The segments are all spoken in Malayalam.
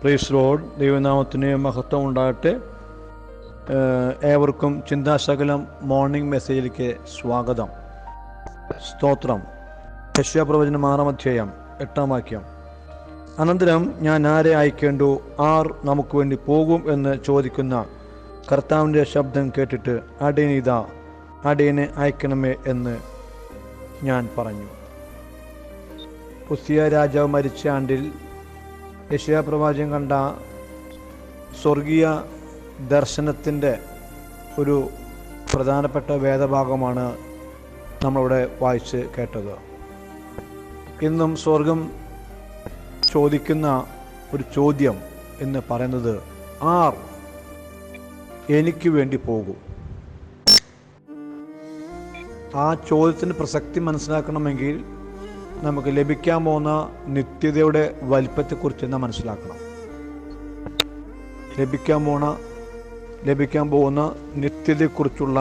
Praise Lord. ദൈവനാമത്തിന് മഹത്വം ഉണ്ടാകട്ടെ. ഏവർക്കും ചിന്താശകലം മോർണിംഗ് മെസ്സേജിലേക്ക് സ്വാഗതം. സ്തോത്രം. യെശയ്യാപ്രവചനം 6-ാം അധ്യായം 8-ാം വാക്യം. അനന്തരം ഞാൻ ആരെ അയക്കേണ്ടു, ആർ നമുക്ക് വേണ്ടി പോകും എന്ന് ചോദിക്കുന്ന കർത്താവിൻ്റെ ശബ്ദം കേട്ടിട്ട് അടിയനിതാ, അടിയനെ അയക്കണമേ എന്ന് ഞാൻ പറഞ്ഞു. ഉസിയ രാജാവ് മരിച്ച ആണ്ടിൽ യെശയ്യാപ്രവാചകൻ കണ്ട സ്വർഗീയ ദർശനത്തിൻ്റെ ഒരു പ്രധാനപ്പെട്ട വേദഭാഗമാണ് നമ്മളിവിടെ വായിച്ച് കേട്ടത്. ഇന്നും സ്വർഗം ചോദിക്കുന്ന ഒരു ചോദ്യം എന്ന് പറയുന്നത്, ആർ എനിക്ക് വേണ്ടി പോകും? ആ ചോദ്യത്തിന് പ്രസക്തി മനസ്സിലാക്കണമെങ്കിൽ നമുക്ക് ലഭിക്കാൻ പോകുന്ന നിത്യതയുടെ വലിപ്പത്തെക്കുറിച്ച് നാം മനസ്സിലാക്കണം. ലഭിക്കാൻ പോകുന്ന നിത്യതയെക്കുറിച്ചുള്ള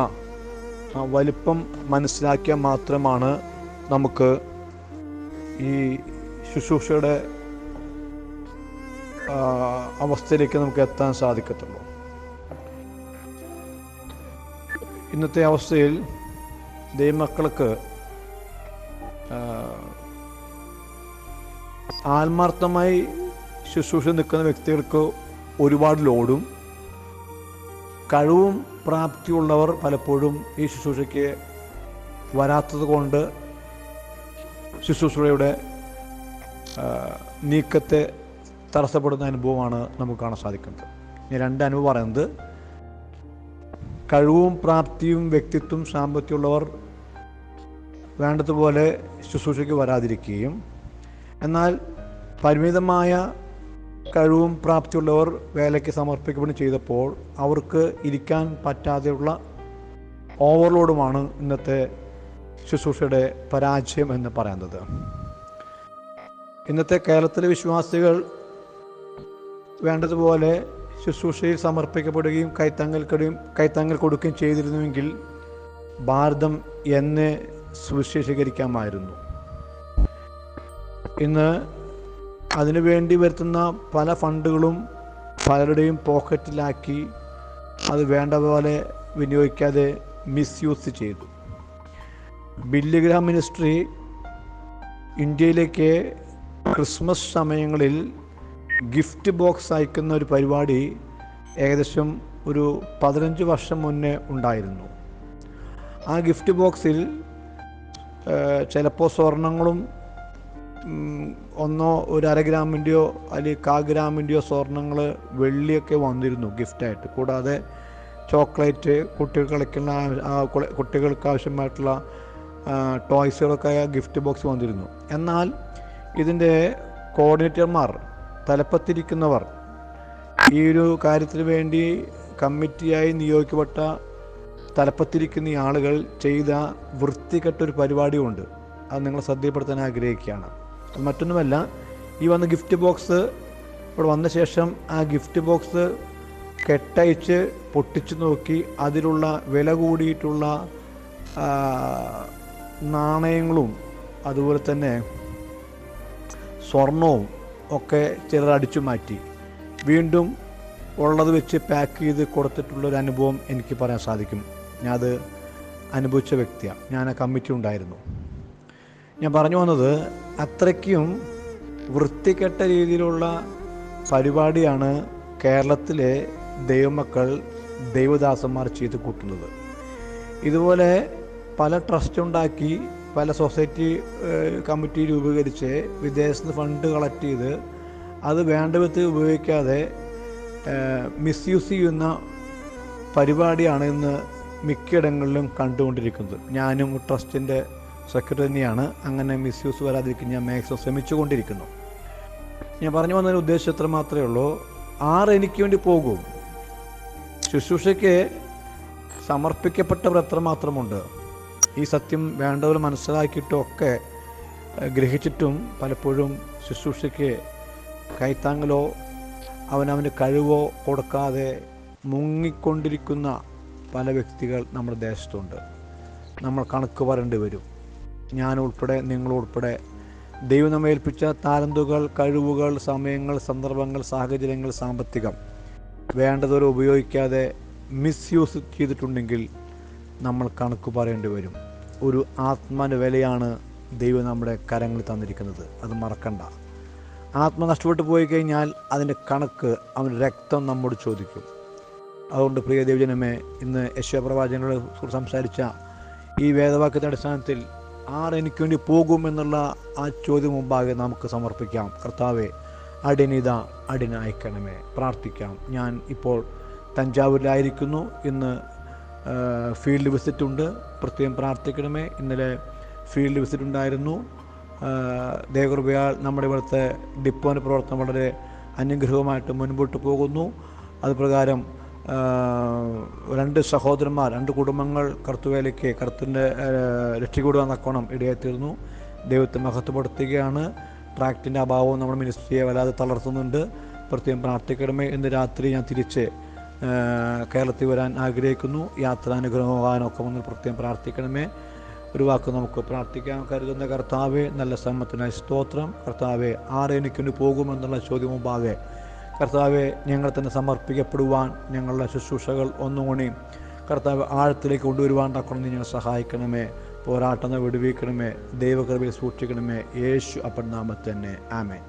ആ വലിപ്പം മനസ്സിലാക്കിയാൽ മാത്രമാണ് നമുക്ക് ഈ ശുശ്രൂഷയുടെ അവസ്ഥയിലേക്ക് നമുക്ക് എത്താൻ സാധിക്കത്തുള്ളൂ. ഇന്നത്തെ അവസ്ഥയിൽ ദൈവമക്കൾക്ക് ആത്മാർത്ഥമായി ശുശ്രൂഷ നിൽക്കുന്ന വ്യക്തികൾക്ക് ഒരുപാട് ലോഡും, കഴിവും പ്രാപ്തിയുള്ളവർ പലപ്പോഴും ഈ ശുശ്രൂഷയ്ക്ക് വരാത്തത് കൊണ്ട് ശുശ്രൂഷയുടെ നീക്കത്തെ തടസ്സപ്പെടുന്ന അനുഭവമാണ് നമുക്ക് കാണാൻ സാധിക്കുന്നത്. ഈ രണ്ട് അനുഭവം പറയുന്നത്, കഴിവും പ്രാപ്തിയും വ്യക്തിത്വം സാമ്പത്തികമുള്ളവർ വേണ്ടതുപോലെ ശുശ്രൂഷയ്ക്ക് വരാതിരിക്കുകയും, എന്നാൽ പരിമിതമായ കഴിവും പ്രാപ്തിയുള്ളവർ വേലയ്ക്ക് സമർപ്പിക്കുകയും ചെയ്തപ്പോൾ അവർക്ക് ഇരിക്കാൻ പറ്റാതെയുള്ള ഓവർലോഡുമാണ് ഇന്നത്തെ ശുശ്രൂഷയുടെ പരാജയം എന്ന് പറയുന്നത്. ഇന്നത്തെ കേരളത്തിലെ വിശ്വാസികൾ വേണ്ടതുപോലെ ശുശ്രൂഷയിൽ സമർപ്പിക്കപ്പെടുകയും കൈത്താങ്ങൽ കൊടുക്കുകയും ചെയ്തിരുന്നുവെങ്കിൽ ഭാരതം എന്നെ സുവിശേഷീകരിക്കാമായിരുന്നു. ഇന്ന് അതിനുവേണ്ടി വരുത്തുന്ന പല ഫണ്ടുകളും പലരുടെയും പോക്കറ്റിലാക്കി അത് വേണ്ട പോലെ വിനിയോഗിക്കാതെ മിസ്യൂസ് ചെയ്തു. ബില്ലിഗ്രാം മിനിസ്ട്രി ഇന്ത്യയിലേക്ക് ക്രിസ്മസ് സമയങ്ങളിൽ ഗിഫ്റ്റ് ബോക്സ് അയക്കുന്ന ഒരു പരിപാടി ഏകദേശം ഒരു 15 വർഷം മുന്നേ ഉണ്ടായിരുന്നു. ആ ഗിഫ്റ്റ് ബോക്സിൽ ചിലപ്പോൾ സ്വർണങ്ങളും ഒന്നോ ഒരു 1/2 ഗ്രാമിൻ്റെയോ അല്ലെങ്കിൽ 1/4 ഗ്രാമിൻ്റെയോ സ്വർണങ്ങൾ, വെള്ളിയൊക്കെ വന്നിരുന്നു ഗിഫ്റ്റായിട്ട്. കൂടാതെ ചോക്ലേറ്റ്, കുട്ടികൾക്ക് ആവശ്യമായിട്ടുള്ള ടോയ്സുകളൊക്കെ ഗിഫ്റ്റ് ബോക്സ് വന്നിരുന്നു. എന്നാൽ ഇതിൻ്റെ കോർഡിനേറ്റർമാർ, തലപ്പത്തിരിക്കുന്നവർ, ഈ ഒരു കാര്യത്തിന് വേണ്ടി കമ്മിറ്റിയായി നിയോഗിക്കപ്പെട്ട തലപ്പത്തിരിക്കുന്ന ആളുകൾ ചെയ്ത വൃത്തികെട്ടൊരു പരിപാടിയുണ്ട്. അത് നിങ്ങളെ ശ്രദ്ധപ്പെടുത്താൻ ആഗ്രഹിക്കുകയാണ്. അത് മറ്റൊന്നുമല്ല, ഈ വന്ന ഗിഫ്റ്റ് ബോക്സ് ഇവിടെ വന്ന ശേഷം ആ ഗിഫ്റ്റ് ബോക്സ് കെട്ടയച്ച് പൊട്ടിച്ചു നോക്കി അതിലുള്ള വില കൂടിയിട്ടുള്ള നാണയങ്ങളും അതുപോലെ തന്നെ സ്വർണവും ഒക്കെ ചിലർ അടിച്ചു മാറ്റി വീണ്ടും ഉള്ളത് വെച്ച് പാക്ക് ചെയ്ത് കൊടുത്തിട്ടുള്ളൊരു അനുഭവം എനിക്ക് പറയാൻ സാധിക്കും. ഞാൻ അത് അനുഭവിച്ച വ്യക്തിയാണ്. ഞാൻ ആ കമ്മിറ്റി ഉണ്ടായിരുന്നു. ഞാൻ പറഞ്ഞു വന്നത്, അത്രയ്ക്കും വൃത്തികെട്ട രീതിയിലുള്ള പരിപാടിയാണ് കേരളത്തിലെ ദൈവമക്കൾ, ദൈവദാസന്മാർ ചെയ്ത് കൂട്ടുന്നത്. ഇതുപോലെ പല ട്രസ്റ്റ് ഉണ്ടാക്കി, പല സൊസൈറ്റി കമ്മിറ്റി രൂപീകരിച്ച് വിദേശത്ത് ഫണ്ട് കളക്ട് ചെയ്ത് അത് വേണ്ട വിധത്തിൽ ഉപയോഗിക്കാതെ മിസ്യൂസ് ചെയ്യുന്ന പരിപാടിയാണ് ഇന്ന് മിക്കയിടങ്ങളിലും കണ്ടുകൊണ്ടിരിക്കുന്നത്. ഞാനും ട്രസ്റ്റിൻ്റെ സെക്രട്ടറി തന്നെയാണ്. അങ്ങനെ മിസ്യൂസ് വരാതിരിക്കാൻ ഞാൻ മാക്സിമം ശ്രമിച്ചുകൊണ്ടിരിക്കുന്നു. ഞാൻ പറഞ്ഞു വന്നതിന് ഉദ്ദേശം എത്ര മാത്രമേ ഉള്ളൂ, ആർ എനിക്ക് വേണ്ടി പോകും? ശുശ്രൂഷയ്ക്ക് സമർപ്പിക്കപ്പെട്ടവർ എത്രമാത്രമുണ്ട്? ഈ സത്യം വേണ്ടവർ മനസ്സിലാക്കിയിട്ടും ഒക്കെ ഗ്രഹിച്ചിട്ടും പലപ്പോഴും ശുശ്രൂഷയ്ക്ക് കൈത്താങ്ങലോ അവനവൻ്റെ കഴിവോ കൊടുക്കാതെ മുങ്ങിക്കൊണ്ടിരിക്കുന്ന പല വ്യക്തികൾ നമ്മുടെ ദേശത്തുണ്ട്. നമ്മൾ കണക്ക് പറയേണ്ടി വരും. ഞാനുൾപ്പെടെ, നിങ്ങളുൾപ്പെടെ ദൈവം നമ്മെ ഏൽപ്പിച്ച താലന്തുകൾ, കഴിവുകൾ, സമയങ്ങൾ, സന്ദർഭങ്ങൾ, സാഹചര്യങ്ങൾ, സാമ്പത്തികം വേണ്ടതുപോലെ ഉപയോഗിക്കാതെ മിസ്യൂസ് ചെയ്തിട്ടുണ്ടെങ്കിൽ നമ്മൾ കണക്ക് പറയേണ്ടി വരും. ഒരു ആത്മാവിൻ്റെ വിലയാണ് ദൈവം നമ്മുടെ കരങ്ങളിൽ തന്നിരിക്കുന്നത്, അത് മറക്കണ്ട. ആത്മ നഷ്ടപ്പെട്ടു പോയി കഴിഞ്ഞാൽ അതിൻ്റെ കണക്ക് അവൻ്റെ രക്തം നമ്മോട് ചോദിക്കും. അതുകൊണ്ട് പ്രിയ ദൈവജനമേ, ഇന്ന് യെശയ്യാ പ്രവാചകനോട് സംസാരിച്ച ഈ വേദവാക്യത്തിൻ്റെ അടിസ്ഥാനത്തിൽ എനിക്ക് വേണ്ടി പോകും എന്നുള്ള ആ ചോദ്യം മുമ്പാകെ നമുക്ക് സമർപ്പിക്കാം. കർത്താവേ, അടിയനിത അടിയനയക്കണമേ. പ്രാർത്ഥിക്കാം. ഞാൻ ഇപ്പോൾ തഞ്ചാവൂരിലായിരിക്കുന്നു. ഇന്ന് ഫീൽഡ് വിസിറ്റ് ഉണ്ട്, പ്രത്യേകം പ്രാർത്ഥിക്കണമേ. ഇന്നലെ ഫീൽഡ് വിസിറ്റ് ഉണ്ടായിരുന്നു. ദൈവകൃപയാൽ നമ്മുടെ ഇവിടുത്തെ ഡിപ്പോൻ്റെ പ്രവർത്തനം വളരെ അനുഗ്രഹമായിട്ട് മുൻപോട്ട് പോകുന്നു. അതുപ്രകാരം 2 സഹോദരന്മാർ, 2 കുടുംബങ്ങൾ കർത്തുവേലയ്ക്ക് കർത്തിൻ്റെ രക്ഷിക്കൂടുവാൻ തക്കോണം ഇടയായിത്തീർന്നു. ദൈവത്തെ മഹത്വപ്പെടുത്തുകയാണ്. ട്രാക്റ്റിൻ്റെ അഭാവം നമ്മുടെ മിനിസ്ട്രിയെ വല്ലാതെ തളർത്തുന്നുണ്ട്. പ്രത്യേകം പ്രാർത്ഥിക്കണമേ. ഇന്ന് രാത്രി ഞാൻ തിരിച്ച് കേരളത്തിൽ വരാൻ ആഗ്രഹിക്കുന്നു. യാത്രാനുഗ്രഹമാകാനൊക്കെ വന്ന് പ്രത്യേകം പ്രാർത്ഥിക്കണമേ. ഒരു വാക്ക് നമുക്ക് പ്രാർത്ഥിക്കാൻ. കരുതുന്ന കർത്താവെ, നല്ല സമ്മത്തിനായി സ്തോത്രം. കർത്താവെ, എനിക്കൊന്ന് പോകുമെന്നുള്ള ചോദ്യം മുമ്പാകെ കർത്താവെ, ഞങ്ങൾ തന്നെ സമർപ്പിക്കപ്പെടുവാൻ ഞങ്ങളുടെ ശുശ്രൂഷകൾ ഒന്നുകൂടി കർത്താവ് ആഴത്തിലേക്ക് കൊണ്ടുവരുവാൻ തക്കണം. നീ ഞങ്ങൾ സഹായിക്കണമേ. പോരാട്ടം വിടുവിക്കണമേ. ദൈവകൃപയിൽ സൂക്ഷിക്കണമേ. യേശു അപ്പൻ നാമത്തിൽ തന്നെ. ആമേൻ.